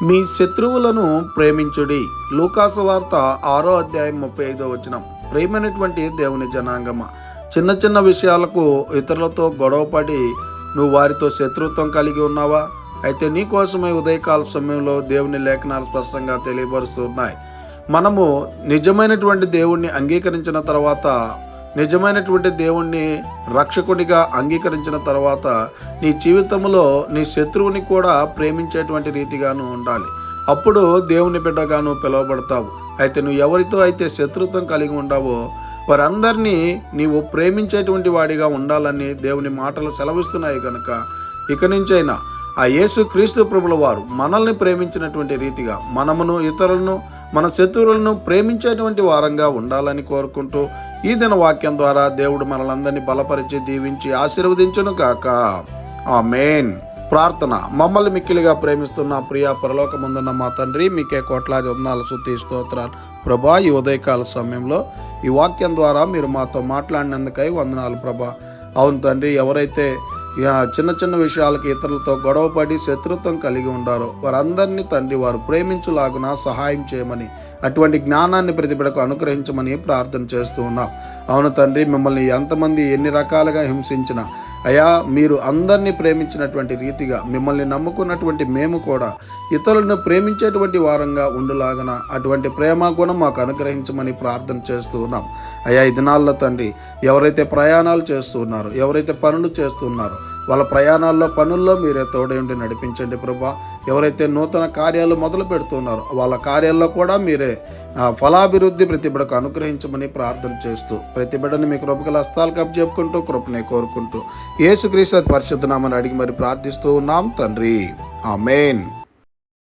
మీ శత్రువులను ప్రేమించుడి. లూకాసు వార్త 6:35. ప్రేమైనటువంటి దేవుని జనాంగమ, చిన్న చిన్న విషయాలకు ఇతరులతో గొడవపడి నువ్వు వారితో శత్రుత్వం కలిగి ఉన్నావా? అయితే నీ కోసమే ఉదయకాల సమయంలో దేవుని లేఖనాలు స్పష్టంగా తెలియపరుస్తున్నాయి. మనము నిజమైనటువంటి దేవుణ్ణి అంగీకరించిన తర్వాత, నిజమైనటువంటి దేవుణ్ణి రక్షకుడిగా అంగీకరించిన తర్వాత నీ జీవితంలో నీ శత్రువుని కూడా ప్రేమించేటువంటి రీతిగాను ఉండాలి. అప్పుడు దేవుని బిడ్డగాను పిలువబడతావు. అయితే నువ్వు ఎవరితో అయితే శత్రుత్వం కలిగి ఉండావో వారందరినీ నీవు ప్రేమించేటువంటి వాడిగా ఉండాలని దేవుని మాటలు సెలవిస్తున్నాయి కనుక ఇక నుంచైనా ఆ యేసు క్రీస్తు ప్రభుల వారు మనల్ని ప్రేమించినటువంటి రీతిగా మనమును ఇతరులను, మన శత్రువులను ప్రేమించేటువంటి వారంగా ఉండాలని కోరుకుంటూ ఈ దిన వాక్యం ద్వారా దేవుడు మనలందరినీ బలపరిచి దీవించి ఆశీర్వదించును కాక. ఆమేన్. ప్రార్థన. మమ్మల్ని మిక్కిలిగా ప్రేమిస్తున్న ప్రియ పరలోకమందున్న మా తండ్రి, మీకే కోట్లాది వందనాలు, స్తుతి, స్తోత్రాలు ప్రభా. ఈ ఉదయకాల సమయంలో ఈ వాక్యం ద్వారా మీరు మాతో మాట్లాడినందుకై వందనాలు ప్రభా. అవును తండ్రి, ఎవరైతే చిన్న చిన్న విషయాలకి ఇతరులతో గొడవపడి శత్రుత్వం కలిగి ఉండారో వారందరినీ తండ్రి వారు ప్రేమించులాగున సహాయం చేయమని, అటువంటి జ్ఞానాన్ని ప్రతిబిడకు అనుగ్రహించమని ప్రార్థన చేస్తూ ఉన్నాం. అవును తండ్రి, మిమ్మల్ని ఎంతమంది ఎన్ని రకాలుగా హింసించినా అయా, మీరు అందరినీ ప్రేమించినటువంటి రీతిగా మిమ్మల్ని నమ్ముకున్నటువంటి మేము కూడా ఇతరులను ప్రేమించేటువంటి వారంగా ఉండులాగన అటువంటి ప్రేమ గుణం మాకు అనుగ్రహించమని ప్రార్థన చేస్తూ ఉన్నాం. అయా, ఈ దినాల్లో తండ్రి ఎవరైతే ప్రయాణాలు చేస్తూ ఉన్నారో, ఎవరైతే పనులు చేస్తున్నారో వాళ్ళ ప్రయాణాల్లో, పనుల్లో మీరే తోడేండి నడిపించండి ప్రభా. ఎవరైతే నూతన కార్యాలు మొదలు పెడుతున్నారో వాళ్ళ కార్యాల్లో కూడా మీరే ఫలాభివృద్ధి ప్రతి బిడ్డకు అనుగ్రహించమని ప్రార్థన చేస్తూ ప్రతి బిడ్డని మీ కృపగల హస్తాలకు అప్పచెప్పుకుంటూ కృపనే కోరుకుంటూ యేసుక్రీస్తు పరిశుద్ధ నామమున అడిగి మరి ప్రార్థిస్తూ ఉన్నాం తండ్రి. ఆమేన్.